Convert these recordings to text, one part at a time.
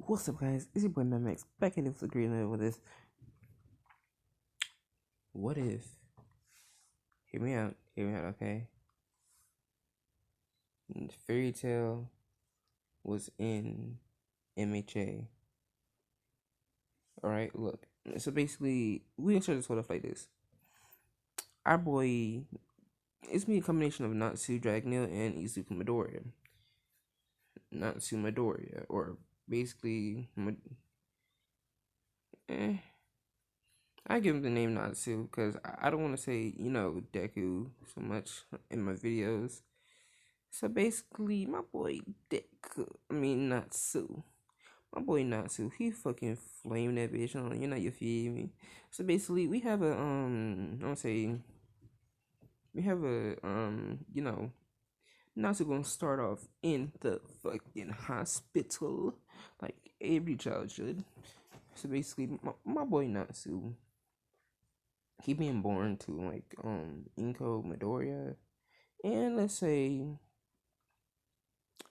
What's up, guys? It's your boy Max back in this agreement with this. What if? Hear me out, okay? Fairy Tale was in MHA. Alright, look. So basically, we gonna start this whole stuff like this. Our boy, it's me a combination of Natsu Dragneel and Izuku Midoriya. Natsu Midoriya, or basically, I give him the name Natsu because I don't want to say, Deku so much in my videos. So basically, my boy Deku, Natsu. My boy Natsu, he fucking flamed that bitch on, you feel me? So basically, we have a, I want to say, we have a, Natsu gonna start off in the fucking hospital, like every child should. So basically, my boy Natsu, he being born to like Inko Midoriya, and let's say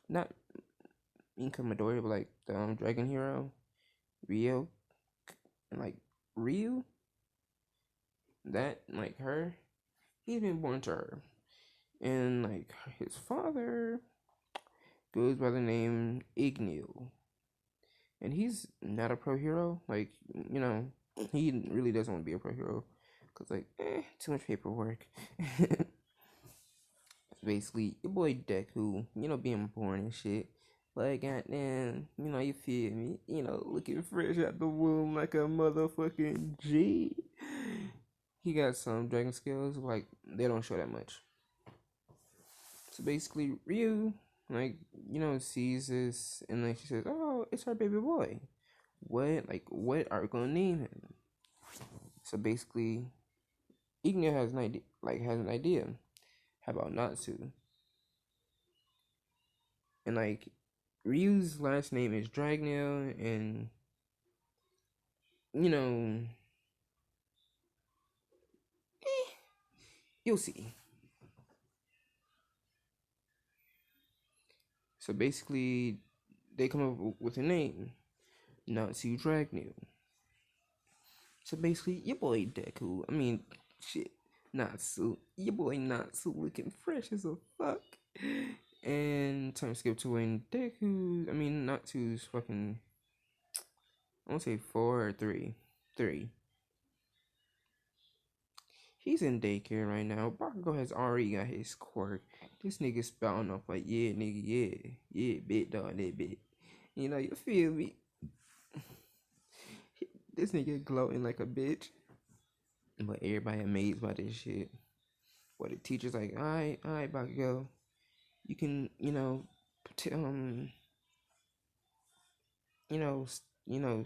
not Inko Midoriya, but like the dragon hero Rio, and like Ryu, that like her, he's been born to her, and like his father goes by the name Igneel, and he's not a pro hero. Like he really doesn't want to be a pro hero, cause like too much paperwork. Basically, your boy Deku, being born and shit. Like, goddamn, you feel me? Looking fresh out the womb like a motherfucking G. He got some dragon skills, like, they don't show that much. So basically, Ryu, like, sees this, and like, she says, oh, it's our baby boy. What? Like, what are we gonna name him? So basically, Igneo has an idea. How about Natsu? And like Ryu's last name is Dragneel, and you know, you'll see. So basically, they come up with a name, Natsu Dragneel. So basically, your boy Deku, shit, Natsu, your boy Natsu looking fresh as a fuck. And time skip to when Natsu's fucking, I want to say 4 or 3. 3. He's in daycare right now. Bakugo has already got his quirk. This nigga spouting off like, yeah, nigga, yeah, bit dog, that bit. You feel me? This nigga gloating like a bitch. But everybody amazed by this shit. But the teacher's like, alright, Bakugo. You can,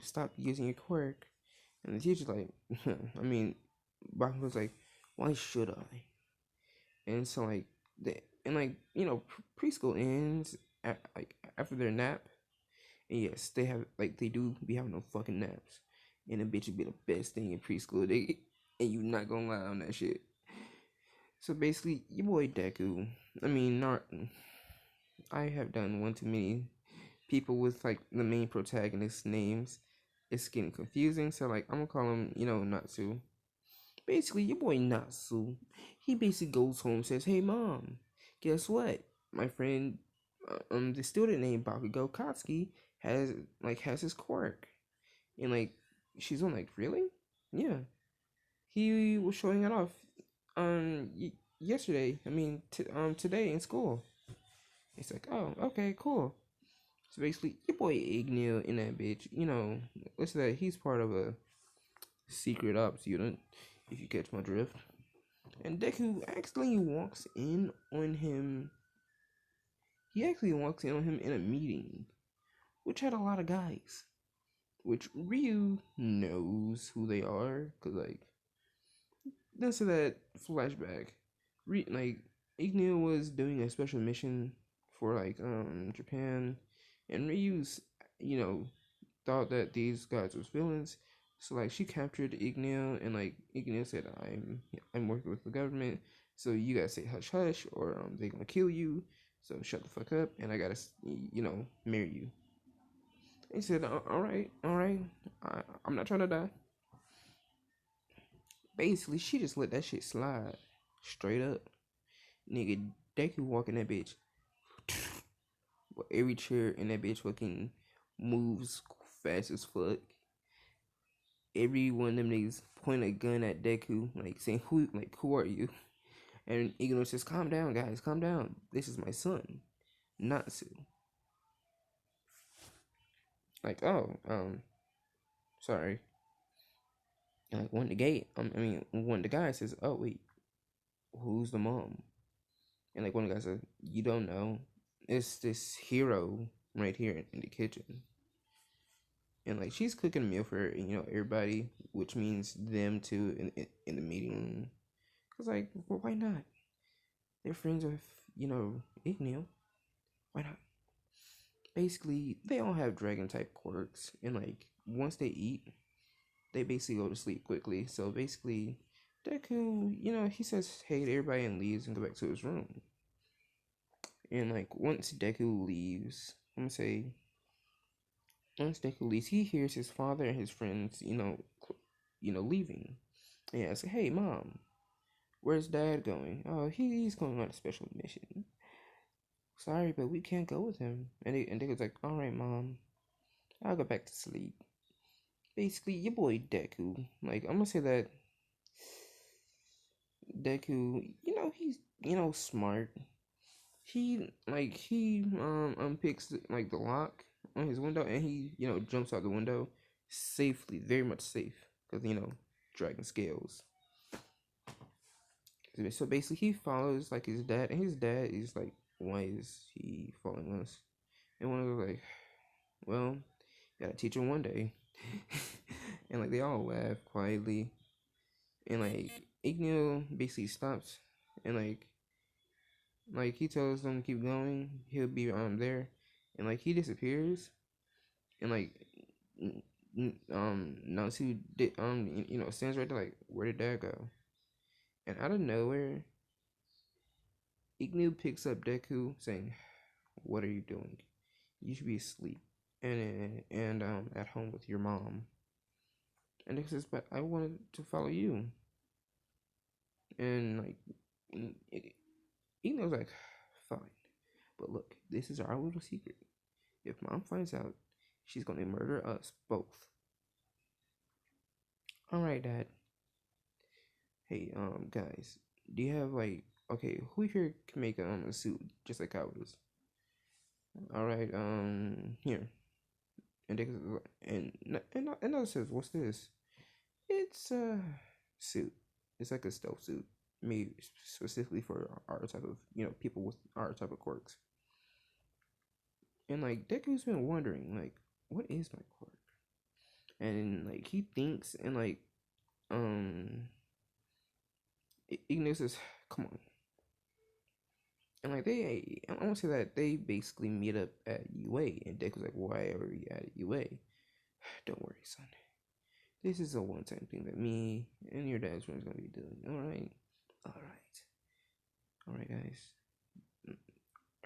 stop using your quirk. And the teacher's like, Bakugo's like, why should I? And so like preschool ends after their nap, and yes, they do be having no fucking naps, and the bitch would be the best thing in preschool. And you not gonna lie on that shit. So basically, your boy Deku, not I have done one too many people with like the main protagonist names. It's getting confusing, so like I'm gonna call him Natsu. Basically, your boy Natsu, he basically goes home and says, hey mom, guess what? My friend, the student named Bakugo Katsuki has his quirk. And like, she's on like, really? Yeah. He was showing it off yesterday. Today in school. It's like, oh, okay, cool. So basically, your boy Igneel in that bitch, let's say that he's part of a secret ops unit, if you catch my drift. And Deku actually walks in on him. He actually walks in on him in a meeting, which had a lot of guys. Which Ryu knows who they are, cause like, that's that flashback. Igneo was doing a special mission for like Japan, and Ryu's thought that these guys was villains. So like she captured Igneo, and like Igneo said, I'm working with the government, so you gotta say hush hush, or they gonna kill you. So shut the fuck up, and I gotta marry you. He said, all right, all right. I'm not trying to die. Basically, she just let that shit slide. Straight up. Nigga, Deku walking that bitch. But every chair in that bitch fucking moves fast as fuck. Every one of them niggas point a gun at Deku, like saying, who are you? And Igno says, calm down, guys, calm down. This is my son, Natsu. Like, oh, sorry. And like one of the gay, one of the guys says, oh wait, who's the mom? And like one of the guys says, you don't know. It's this hero right here in the kitchen. And like she's cooking a meal for everybody, which means them too in the meeting room. Cause like, well, why not? They're friends with Igneo. Why not? Basically, they all have dragon type quirks, and like once they eat, they basically go to sleep quickly. So basically, Deku, he says hey to everybody and leaves and go back to his room. And like once Deku leaves, once Deku leaves, he hears his father and his friends, leaving. And yeah, I say, hey mom, where's dad going? Oh, he's going on a special mission. Sorry, but we can't go with him. And Deku's like, all right, mom, I'll go back to sleep. Basically, your boy Deku, like, I'm gonna say that Deku, he's, smart. He unpicks, like, the lock on his window, and he, jumps out the window safely, very much safe, because, dragon scales. So basically, he follows, like, his dad, and his dad is like, why is he following us? And one of them like, well, gotta teach him one day. And like they all laugh quietly, and like Igneo basically stops, and like he tells them to keep going. He'll be there, and like he disappears, and like Natsu stands right there like, where did dad go? And out of nowhere, Igneo picks up Deku, saying, what are you doing? You should be asleep and at home with your mom. And Deku says, but I wanted to follow you. And like Igno's like, fine, but look, this is our little secret. If mom finds out, she's gonna murder us both. All right, dad. Hey, guys, do you have like, okay, who here can make a suit just like I was? All right, here. And Dick and another says, what's this? It's a suit. It's like a stealth suit made specifically for our type of people with our type of quirks. And like Deku's been wondering like, what is my quirk? And like he thinks and like Ignis says, come on. And like I want to say that they basically meet up at UA, and Deku's like, why are we at UA? Don't worry, son. This is a one-time thing that me and your dad's friend's gonna be doing. Alright? Alright, guys.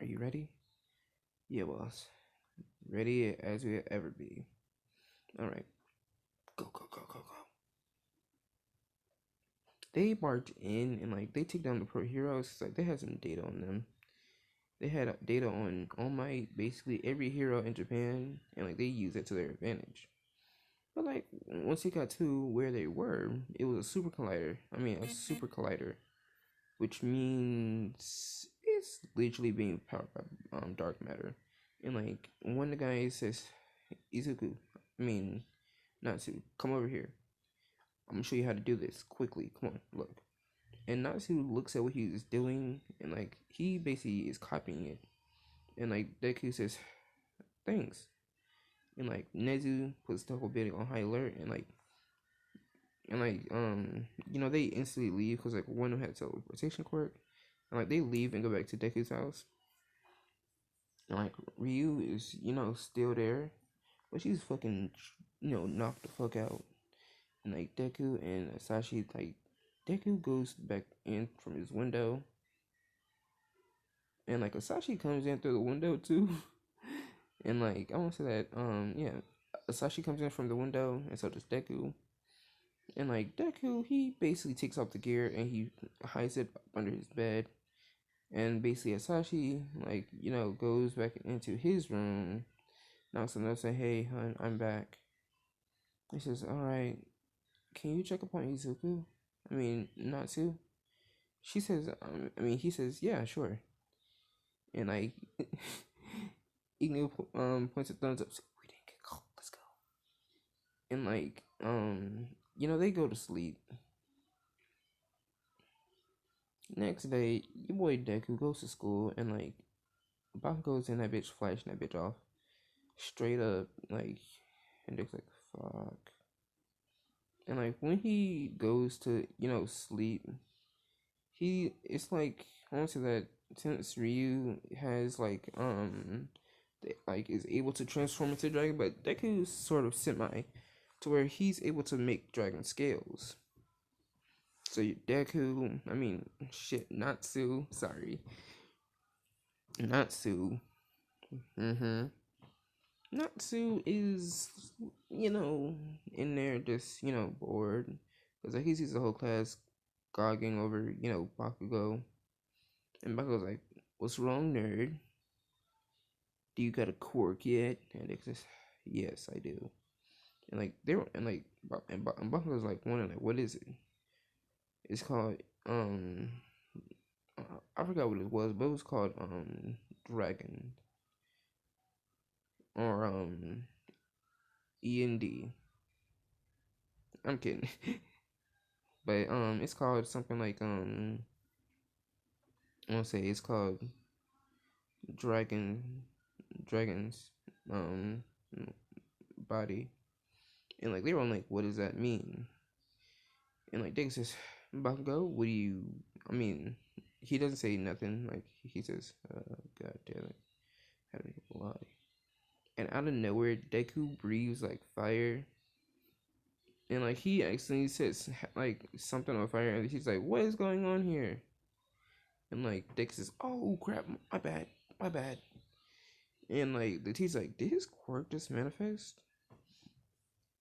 Are you ready? Yeah, boss. Ready as we ever be. Alright. Go. They march in and like they take down the pro heroes. Like they had some data on them. They had data on All Might, basically every hero in Japan, and like they used it to their advantage. But like once they got to where they were, it was a super collider, which means it's literally being powered by dark matter. And like one of the guys says, Natsu, come over here. I'm gonna show you how to do this quickly. Come on, look. And Natsu looks at what he's doing, and like he basically is copying it. And like Deku says, thanks. And like Nezu puts the whole building on high alert, and they instantly leave because like one of them had teleportation quirk, and like they leave and go back to Deku's house. And like Ryu is still there, but she's fucking knocked the fuck out. And like Deku and Asashi, like Deku goes back in from his window, and like Asashi comes in through the window too. And like I want to say that yeah, Asashi comes in from the window, and so does Deku. And like Deku, he basically takes off the gear and he hides it under his bed. And basically Asashi, like, goes back into his room, knocks on the door, say, "Hey, hun, I'm back." He says, "Alright, can you check up on Izuku? I mean, Natsu?" She says, he says, "Yeah, sure." And like, Ignu points a thumbs up, so we didn't get caught, let's go. And like, they go to sleep. Next day, your boy Deku goes to school, and like, Bakugo's in that bitch, flashing that bitch off. Straight up, like, and Deku's like, fuck. And like, when he goes to, sleep, it's like, I want to say that since Ryu has, like, is able to transform into a dragon, but Deku's sort of semi, to where he's able to make dragon scales. So Deku, Natsu, sorry. Natsu. Natsu is, in there just, bored. Because like, he sees the whole class gogging over, Bakugo. And Bakugo's like, "What's wrong, nerd? Do you got a quirk yet?" And Nick says, "Yes, I do." And like, and Bakugo's like, wondering, like, what is it? It's called, I forgot what it was, but it was called, Dragon. Or, END. I'm kidding. But it's called something like I want to say it's called Dragon's body, and like they were like, "What does that mean?" And like Dick says, "Bakugo, what do you? I mean, he doesn't say nothing. Like he says, God damn it, how did he lie?" And out of nowhere, Deku breathes like fire. And like he accidentally says like something on fire, and he's like, "What is going on here?" And like Dick says, "Oh crap, my bad, my bad." And like the teacher's like, "Did his quirk just manifest?"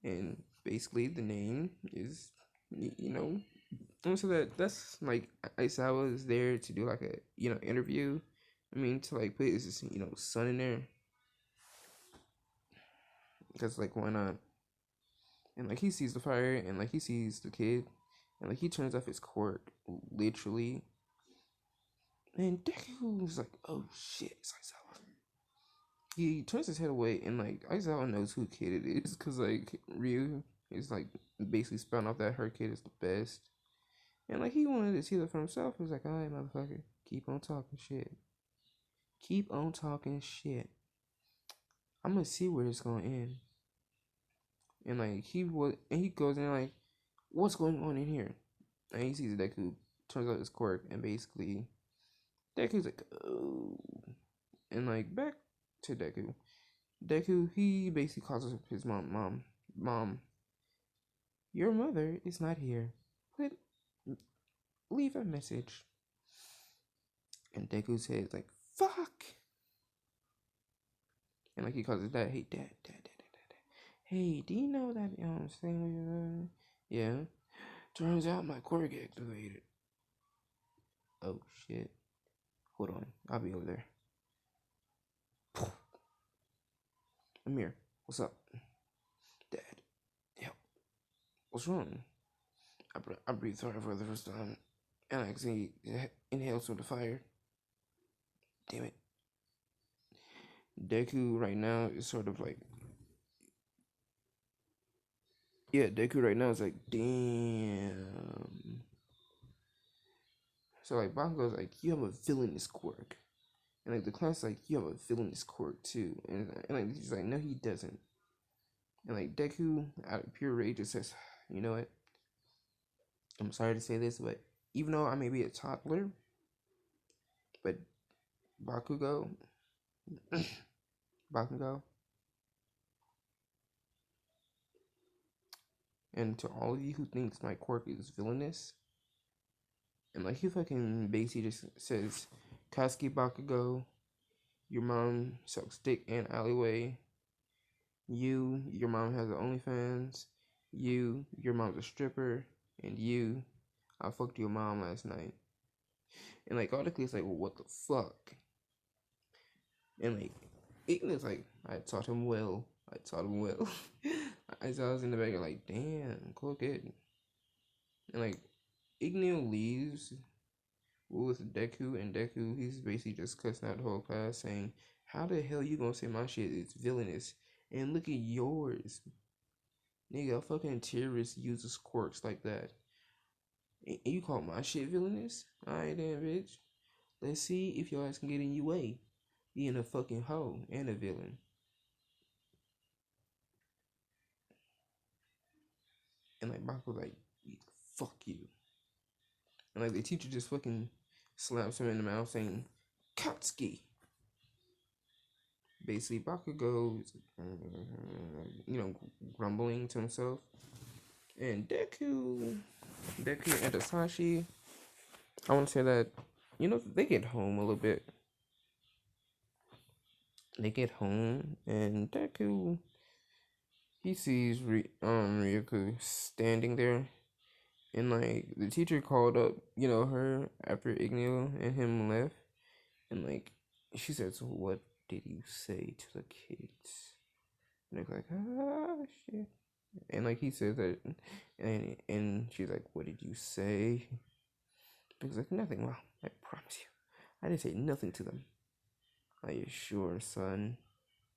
And basically the name is, and so that's like Aizawa is there to do like a interview. To like put his son in there, because like why not? And like he sees the fire, and like he sees the kid, and like he turns off his quirk literally. And Deku's like, "Oh shit, it's Aizawa." He turns his head away, and like Aizawa knows who kid it is, because like Ryu is like basically spun off that her kid is the best. And like he wanted to see that for himself. He was like, "Alright, motherfucker, keep on talking shit. Keep on talking shit. I'm gonna see where it's gonna end." And like he goes in like, "What's going on in here?" And he sees Deku, turns out his quirk, and basically Deku's like, "Oh." And like back to Deku. Deku, he basically calls his mom, "Your mother is not here. Let leave a message." And Deku says like, "Fuck." And like he calls his dad, "Hey dad. Hey, do you know that thing?" Yeah. "Turns out my quirk activated." "Oh shit. Hold on. I'll be over there." "Amir, what's up?" "Dad, help. What's wrong?" I breathed hard for the first time, and I accidentally inhaled some of the fire. Damn it. Deku right now is sort of like, yeah, Deku right now is like, damn. So like Bakugo's like, "You have a villainous quirk." And like the class like, "You have a villainous quirk too." And like he's like, "No, he doesn't." And like Deku, out of pure rage, just says, "You know what? I'm sorry to say this, but even though I may be a toddler, but Bakugo, Bakugo, and to all of you who thinks my quirk is villainous," and like he fucking basically just says, "Katsuki Bakugo, Your mom sucks dick in alleyway. Your mom has an OnlyFans. Your mom's a stripper. And I fucked your mom last night. And like all the kids like, well, what the fuck? And like, Ignor's like, I taught him well. I taught him well. I was in the back, like, damn, cool kid. And like, Igneo leaves with Deku, and Deku, he's basically just cussing out the whole class, saying, how the hell you gonna say my shit is villainous? And look at yours. Nigga, a fucking terrorist uses quirks like that. And you call my shit villainous? Alright then, bitch. Let's see if your ass can get in your way. Being a fucking hoe and a villain. And like Baku's like, fuck you. And like the teacher just fucking slaps him in the mouth saying, Katsuki. Basically, Baku goes, grumbling to himself. And Deku and Asashi, I want to say that, they get home a little bit. They get home, and Deku, he sees Ryuko standing there. And like the teacher called up, her after Igneo and him left, and like she says, "What did you say to the kids?" And they're like, "Ah, shit." And like he says that, and she's like, "What did you say?" He's like, "Nothing. Well, I promise you, I didn't say nothing to them." Are you sure, son?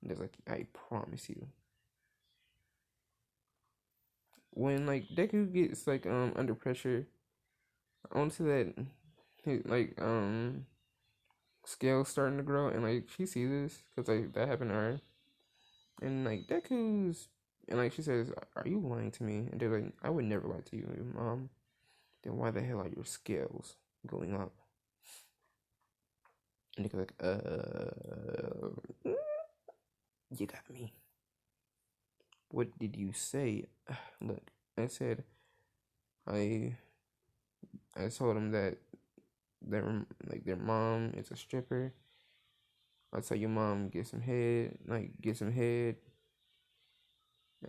And they're like, "I promise you." When like Deku gets like under pressure, onto that, like scales starting to grow, and like she sees this because like that happened to her, and like Deku's, and like she says, "Are you lying to me?" And they're like, "I would never lie to you, mom." Then why the hell are your scales going up? And they're like, you got me. What did you say? Look, I said, I told them that their mom is a stripper. I saw your mom get some head,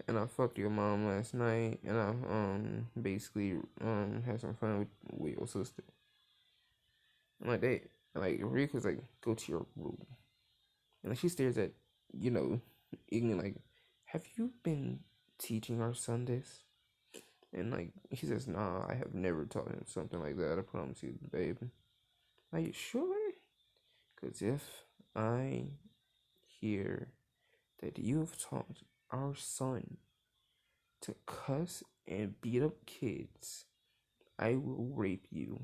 and I fucked your mom last night, and I basically had some fun with your sister. And like Riku's like, go to your room, and like she stares at Igni like, have you been teaching our son this? And like he says, nah, I have never taught him something like that. I promise you, babe. Are you sure? Because if I hear that you've taught our son to cuss and beat up kids, I will rape you.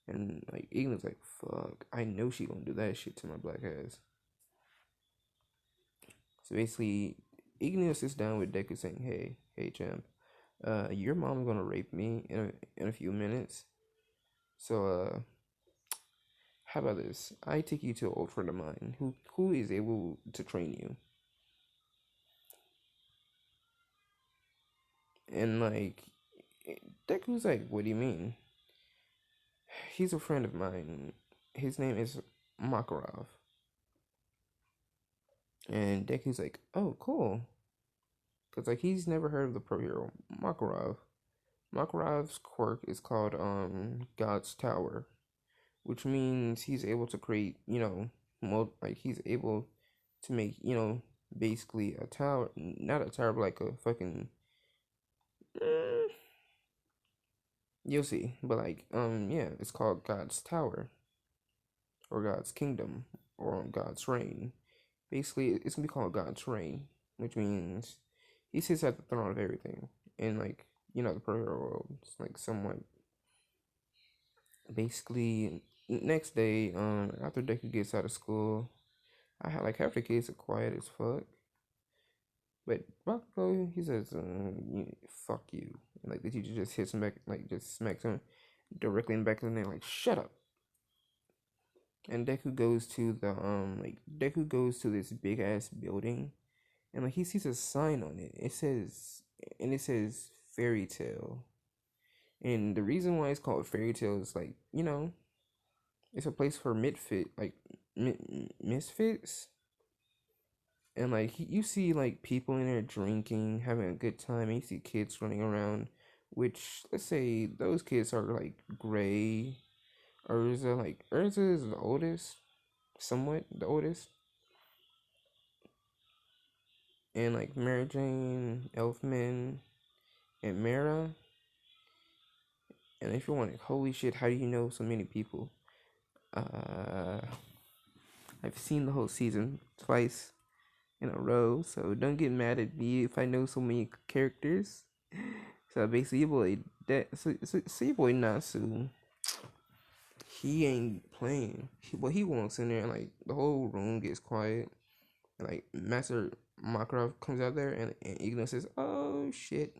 And like Ignor's like, fuck, I know she gonna do that shit to my black ass. So basically, Igneo sits down with Deku saying, hey champ, your mom's gonna rape me in a few minutes. So how about this? I take you to an old friend of mine who is able to train you. And like Deku's like, what do you mean? He's a friend of mine. His name is Makarov. And Deku's like, oh, cool. Because like he's never heard of the pro hero Makarov. Makarov's quirk is called God's Tower, which means he's able to create, he's able to make, basically a tower, not a tower, but like a fucking, you'll see, but like, yeah, it's called God's Tower, or God's Kingdom, or God's Reign. Basically, it's gonna be called God's Reign, which means he sits at the throne of everything, and like, the pro hero world, it's like somewhat. Basically, next day, after Deku gets out of school, I had like half the kids are quiet as fuck. But Bakugo, he says, fuck you. And like the teacher just hits him back, like just smacks him directly in the back of the neck, like, shut up. And Deku goes to this big ass building, and like he sees a sign on it. It says fairy tale. And the reason why it's called fairy tale is like, it's a place for misfit, like misfits, and like you see like people in there drinking, having a good time, and you see kids running around, which let's say those kids are like Gray, Urza. Like Urza is the oldest, somewhat the oldest, and like Mary Jane, Elfman, and Mara. And if you're wondering, holy shit, how do you know so many people? Uh, I've seen the whole season twice in a row, so don't get mad at me if I know so many characters. So basically, your boy, so your boy Natsu, he ain't playing. He walks in there and like the whole room gets quiet. And, like Master Makarov comes out there and Igno says, "Oh shit,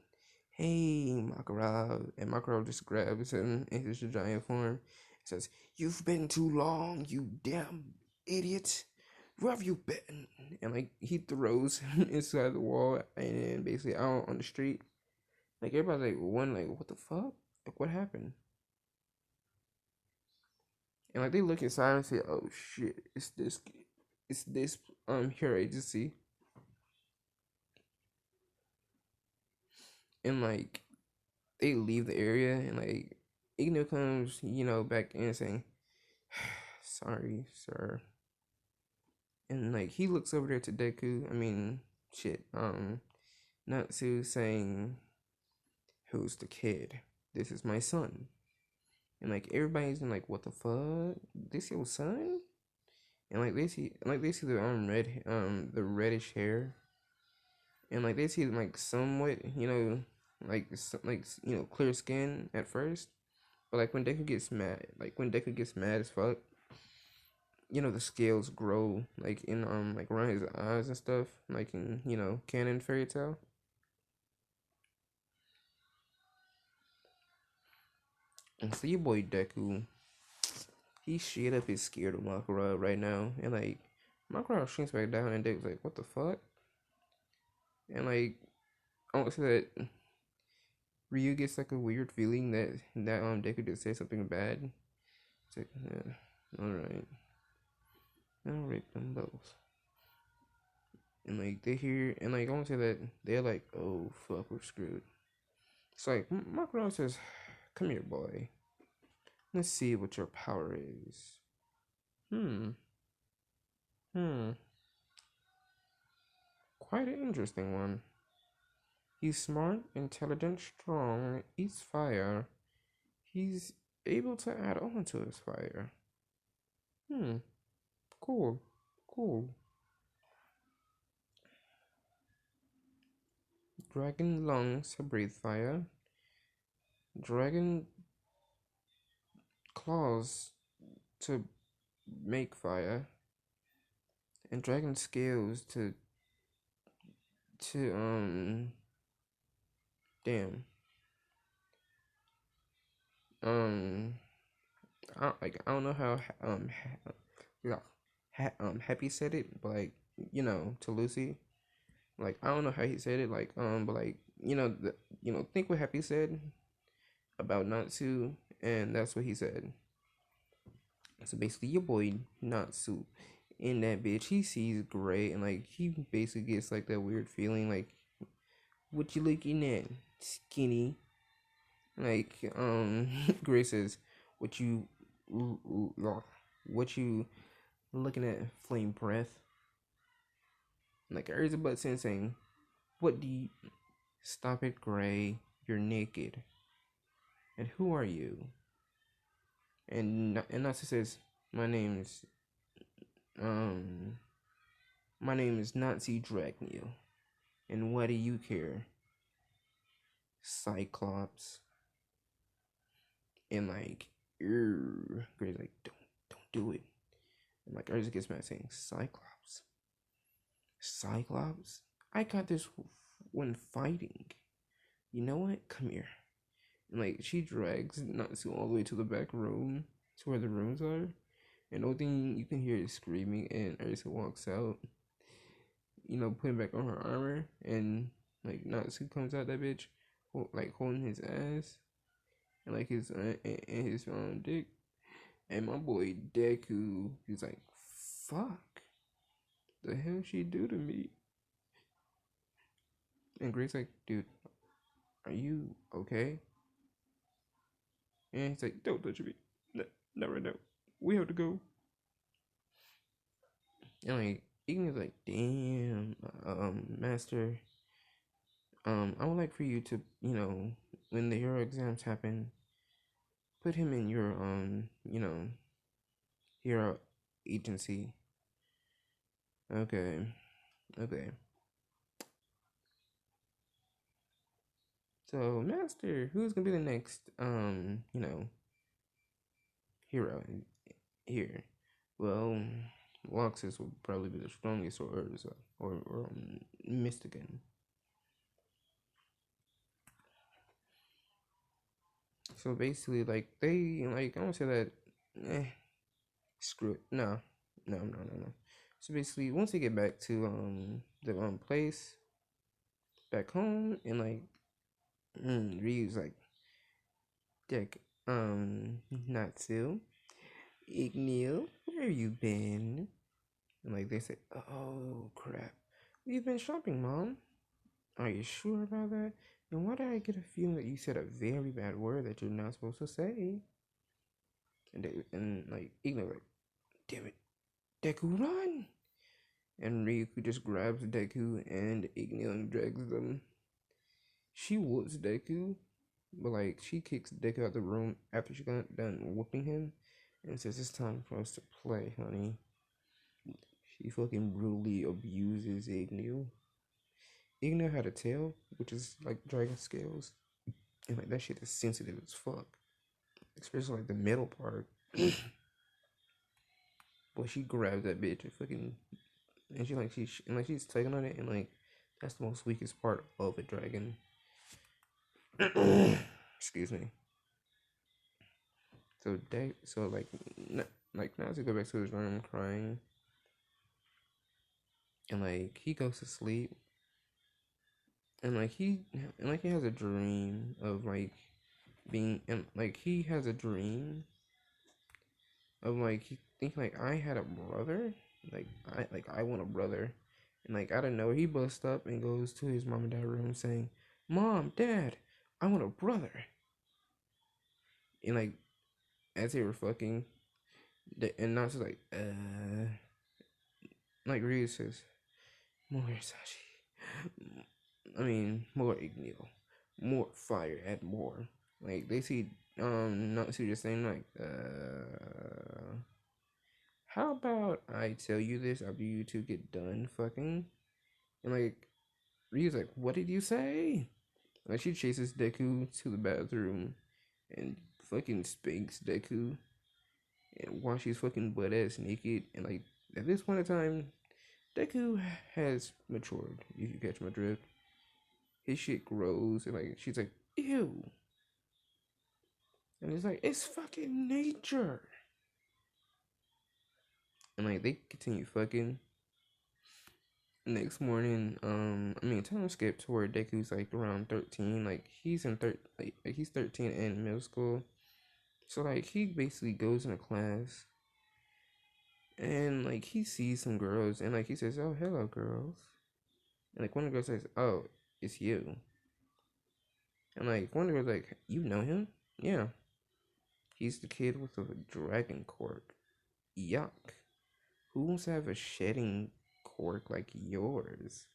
hey Makarov," and Makarov just grabs him in his giant form, and says, "You've been too long, you damn idiot. Where have you been?" And like he throws him inside the wall and basically out on the street. Like everybody's like one like what the fuck? Like what happened? And like they look inside and say, "Oh shit, it's this here agency." And like they leave the area and like Igno comes, back in saying, "Sorry, sir." And like he looks over there to Deku. I mean, shit. Natsu saying, "Who's the kid? This is my son." And like everybody's in like, "What the fuck? This your son?" And like they see the the reddish hair, and like they see like somewhat clear skin at first, but like when Deku gets mad as fuck, the scales grow like in like around his eyes and stuff, like in canon fairy tale. And so your boy Deku, he straight up is scared of Makara right now, and like Makara shrinks back down, and Deku's like, "What the fuck?" And like I want to say that Ryu gets like a weird feeling that Deku did say something bad. It's like, yeah, all right, them both. And like they hear, and like I want to say that they're like, "Oh fuck, we're screwed." It's like Makara says, "Come here, boy. Let's see what your power is." Hmm. Hmm. Quite an interesting one. He's smart, intelligent, strong, eats fire. He's able to add on to his fire. Hmm. Cool. Cool. Dragon lungs to breathe fire. Dragon claws to make fire. And dragon scales to damn. Um I don't know how yeah, Happy said it, but like to Lucy, like I don't know how he said it, like but like think what Happy said about Natsu, and that's what he said. So basically, your boy Natsu in that bitch, he sees Gray, and like he basically gets like that weird feeling, like what you looking at, skinny? Like Gray says, what you what you looking at, flame breath? Like there's a butt saying, what do you stop it, Gray? You're naked. And who are you? And Natsu says, my name's um my name is Nazi Dragneel. And what do you care? Cyclops. And like Gray's like, don't do it. And like Urza gets mad saying, Cyclops. Cyclops? I got this when fighting. You know what? Come here. And like she drags Natsu all the way to the back room, to where the rooms are. And the only thing you can hear is screaming, and Ursa walks out, putting back on her armor, and like Natsu comes out that bitch, like holding his ass, and like his dick, and my boy Deku, he's like, fuck? The hell she do to me? And Grace's like, dude, are you okay? And he's like, don't touch me. No, not right now. We have to go. And like, Ignor's like, damn, master. I would like for you to, when the hero exams happen, put him in your, hero agency. Okay. Okay. So, Master, who's gonna be the next, hero here? Well, Loxus will probably be the strongest, or Mystican. So basically, like I don't say that. Screw it. No. So basically, once they get back to the place back home, and like Ryu's like, Dick, Natsu, Ignil, where have you been? And like they say, oh crap, we've been shopping, Mom. Are you sure about that? And why did I get a feeling that you said a very bad word that you're not supposed to say? And like Ignil like, damn it, Deku, run! And Ryuku just grabs Deku and Ignil and drags them. She whoops Deku, but like she kicks Deku out the room after she got done whooping him and says it's time for us to play, honey. She fucking brutally abuses Ignil. Ignil had a tail, which is like dragon scales. And like that shit is sensitive as fuck. Especially like the middle part. But she grabs that bitch and fucking and she's taking on it and like that's the most weakest part of a dragon. Excuse me. So now to go back to his room crying, and like he goes to sleep, and he has a dream of like being and like he has a dream of like he thinking like I had a brother, I want a brother, and like out of nowhere he busts up and goes to his mom and dad room saying, "Mom, Dad, I want a brother," and like as they were fucking, and not just like Ryu says, more Sashi. I mean, more Ignil. More fire, add more. Like, they see, Natsu just saying, like, how about I tell you this after you two get done fucking? And, like, Ryu's like, what did you say? Like, she chases Deku to the bathroom and fucking spanks Deku. And while she's fucking butt ass naked, and, like, at this point in time, Deku has matured, if you catch my drift. His shit grows, and like she's like, ew. And it's like, it's fucking nature. And like they continue fucking. Next morning, time skip to where Deku's like around 13. Like he's 13 in middle school. So like he basically goes into class and like he sees some girls and like he says, oh, hello girls. And like one of the girls says, oh, it's you. And like one of the girls like, you know him? Yeah. He's the kid with the dragon quirk. Yuck. Who wants to have a shedding quirk like yours?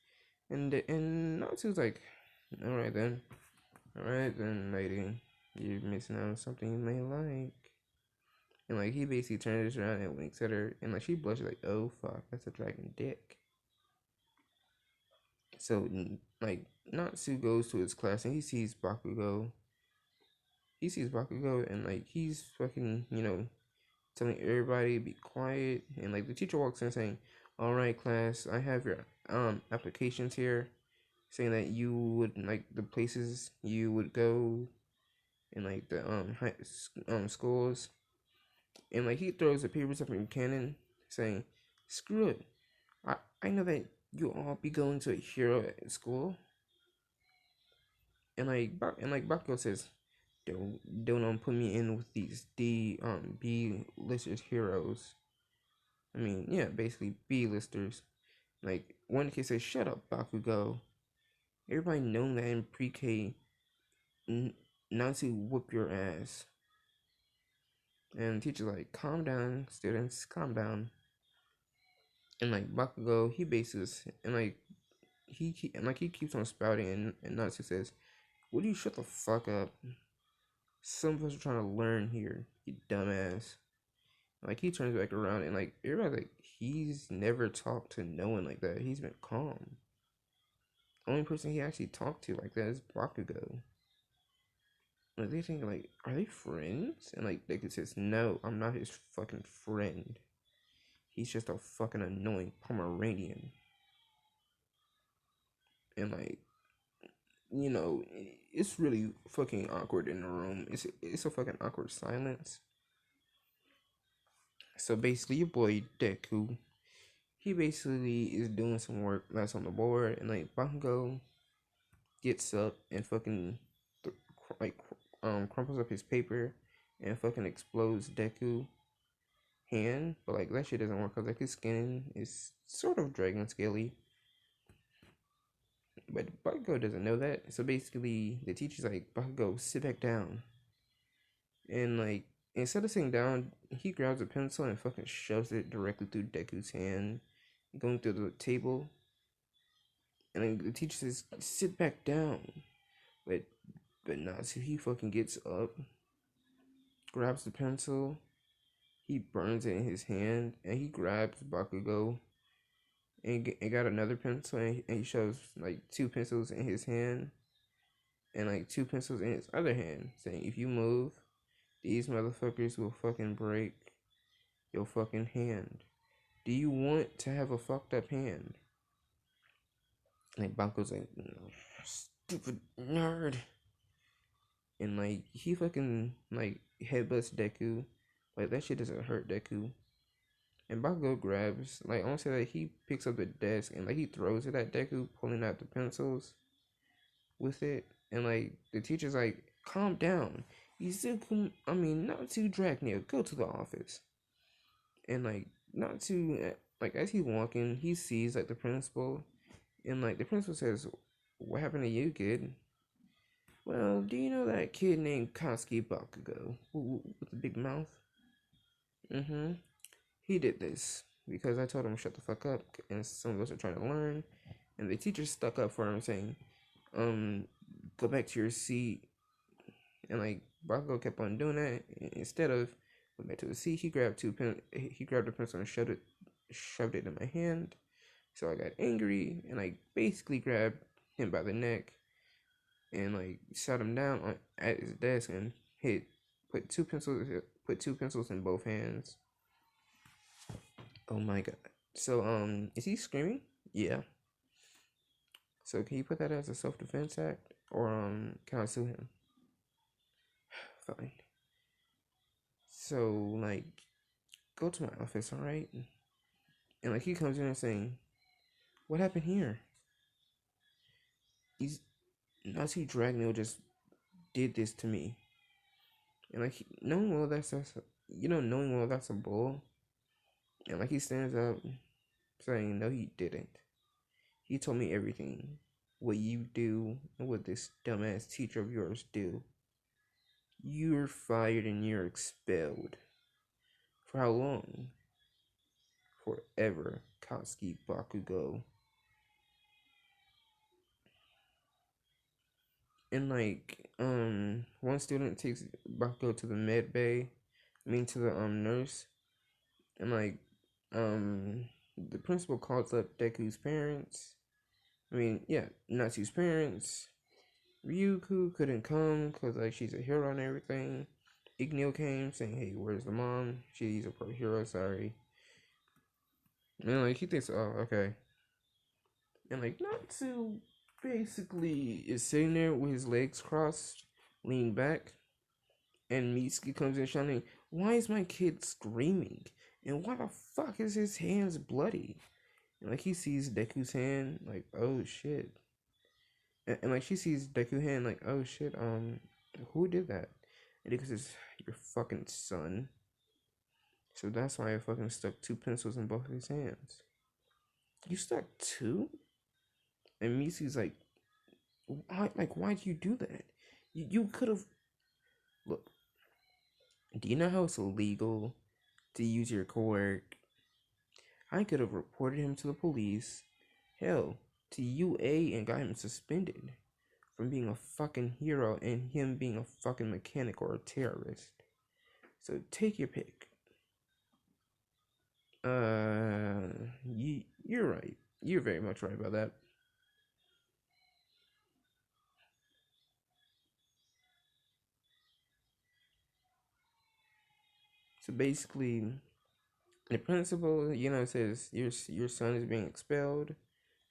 And Natsu's like, alright then, lady. You're missing out on something you may like. And like he basically turns around and winks at her, and like she blushes like, oh fuck, that's a dragon dick. So like Natsu goes to his class and he sees Bakugo. And like he's fucking, telling everybody to be quiet, and like the teacher walks in saying, all right class, I have your applications here, saying that you would like the places you would go in like the schools, and like he throws the papers up in cannon saying, screw it, I know that you'll all be going to a hero at school, and Bakugo says, don't put me in with these B listed heroes. I mean, yeah, basically B-listers. Like, one kid says, "Shut up, Bakugo." Everybody known that in pre-K not to whoop your ass. And the teacher's like, "Calm down, students, calm down." And like Bakugo, he bases and like he keeps on spouting, and Natsu says, "Would you shut the fuck up? Some of us are trying to learn here, you dumbass." Like he turns back around and like everybody's like, he's never talked to no one like that. He's been calm. The only person he actually talked to like that is Bakugo. Like they think like, are they friends? And like Deku says, "No, I'm not his fucking friend. He's just a fucking annoying Pomeranian." And like, it's really fucking awkward in the room. It's a fucking awkward silence. So basically, your boy Deku, he basically is doing some work that's on the board, and like Bakugo gets up and fucking like crumples up his paper and fucking explodes Deku hand, but like that shit doesn't work because like his skin is sort of dragon scaly. But Bakugo doesn't know that. So basically, the teacher's like, "Bakugo, sit back down." And like, instead of sitting down, he grabs a pencil and fucking shoves it directly through Deku's hand, going through the table. And then the teacher says, "Sit back down." But not. So he fucking gets up, grabs the pencil, he burns it in his hand, and he grabs Bakugo and got another pencil, and he shoves like two pencils in his hand and like two pencils in his other hand, saying, "If you move, these motherfuckers will fucking break your fucking hand. Do you want to have a fucked up hand?" Like Banco's like, "No, stupid nerd." And like he fucking like headbutts Deku. Like that shit doesn't hurt Deku. And Bakugo grabs, like I want to say that he picks up the desk and like he throws it at Deku, pulling out the pencils with it. And like the teacher's like, "Calm down. You still I mean, not too Dracneo, go to the office." And like not too like as he's walking, he sees like the principal, and like the principal says, "What happened to you, kid?" "Well, do you know that kid named Katsuki Bakugo with the big mouth?" "Mm-hmm. He did this because I told him shut the fuck up, and some of us are trying to learn." And the teacher stuck up for him, saying, "Go back to your seat." And like Bakugo kept on doing that. Instead of going back to the seat, he grabbed a pencil and shoved it in my hand. So I got angry and I basically grabbed him by the neck and like sat him down at his desk and put two pencils in both hands. Oh my god. So is he screaming? Yeah. So can you put that as a self-defense act, or can I sue him? Fine. So like go to my office, all right? And like he comes in and saying, "What happened here?" He's Nazi Dragneel just did this to me. And like knowing well knowing well that's a bull. And like he stands up saying, "No, he didn't. He told me everything. What you do and what this dumbass teacher of yours do. You're fired and you're expelled." "For how long?" "Forever, Katsuki Bakugo." And like one student takes Bakugo to the med bay. To the nurse. And like the principal calls up Deku's parents. Natsu's parents. Ryuku couldn't come because like she's a hero and everything. Igneo came saying, "Hey, where's the mom? She's a pro hero, sorry." And like he thinks, "Oh, okay." And like Natsu basically is sitting there with his legs crossed, leaning back, and Mitsuki comes in shouting, "Why is my kid screaming? And why the fuck is his hands bloody?" And like he sees Deku's hand, like, "Oh shit." And like she sees Deku's hand, like, "Oh shit, who did that?" And Deku says, "Your fucking son." So that's why I fucking stuck 2 pencils in both of his hands. You stuck 2? And Misi's like, why'd you do that? You could have. Look, do you know how it's illegal to use your quirk? I could have reported him to the police. Hell, to UA and got him suspended from being a fucking hero and him being a fucking mechanic or a terrorist. So take your pick. You're right. You're very much right about that. So basically, the principal, says your son is being expelled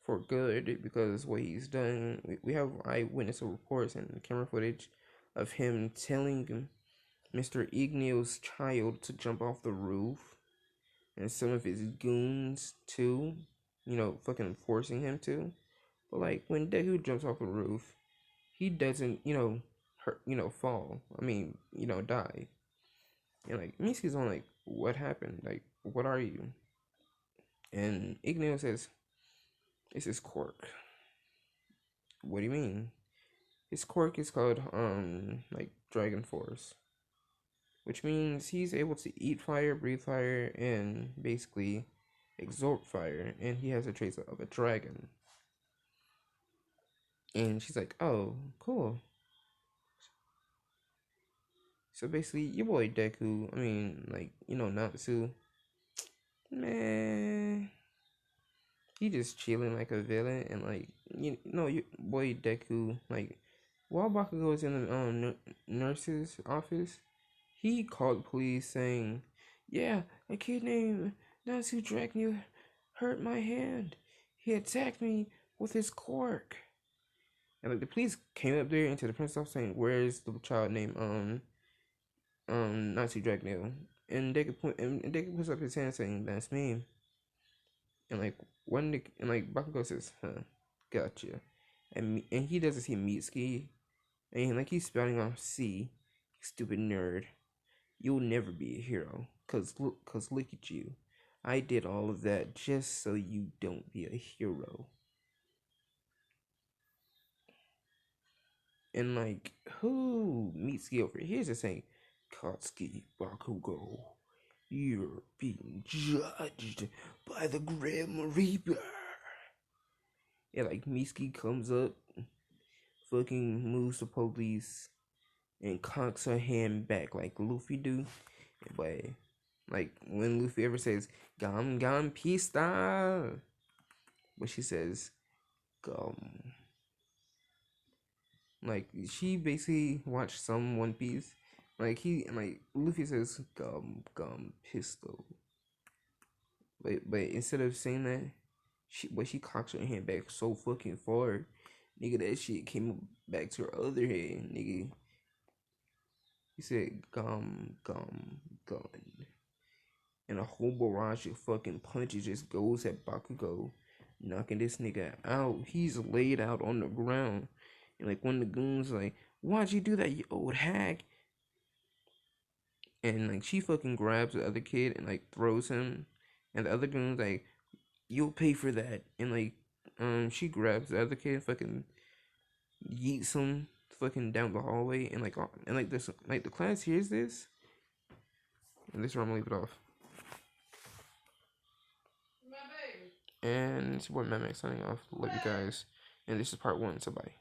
for good because what he's done. We have eyewitness reports and camera footage of him telling Mr. Ignio's child to jump off the roof, and some of his goons too, fucking forcing him to. But like when Deku jumps off the roof, he doesn't, hurt, fall. I mean, die. And like Misu's on like, what happened? Like, what are you? And Ignio says, it's his quirk. What do you mean? His quirk is called like Dragon Force, which means he's able to eat fire, breathe fire, and basically absorb fire, and he has the traits of a dragon. And she's like, oh, cool. So basically, your boy Deku, Natsu, man, he just chilling like a villain, and like, your boy Deku, like, while Bakugo was in the nurse's office, he called police saying, yeah, a kid named Natsu Dracula hurt my hand. He attacked me with his quirk. And like the police came up there into the principal saying, where's the child named Natsu Dracula? And they could puts up his hand saying, that's me. And like Bakugo says, huh, gotcha. And he doesn't see Mitsuki, and like he's spouting off, see, stupid nerd, you'll never be a hero, cause look at you, I did all of that just so you don't be a hero. And like, who Mitsuki over here is saying, Katsuki Bakugo, you're being judged by the Grim Reaper. Yeah, like Mitsuki comes up, fucking moves the police, and cocks her hand back like Luffy do. But like when Luffy ever says "Gum Gum Pista," but she says "Gum." Like she basically watched some One Piece. Like Luffy says "Gum Gum Pistol," but instead of saying that, she cocks her hand back so fucking far, nigga. That shit came back to her other hand, nigga. He said "Gum Gum Gun," and a whole barrage of fucking punches just goes at Bakugo, knocking this nigga out. He's laid out on the ground, and like one of the goons like, "Why'd you do that, you old hag?" And like she fucking grabs the other kid and like throws him, and the other goon's like, "You'll pay for that." And like, she grabs the other kid, and fucking yeets him fucking down the hallway, and like this, like the class hears this, and this is where I'm gonna leave it off. And it's your boy Max signing off. Love you guys. And this is part 1, so bye.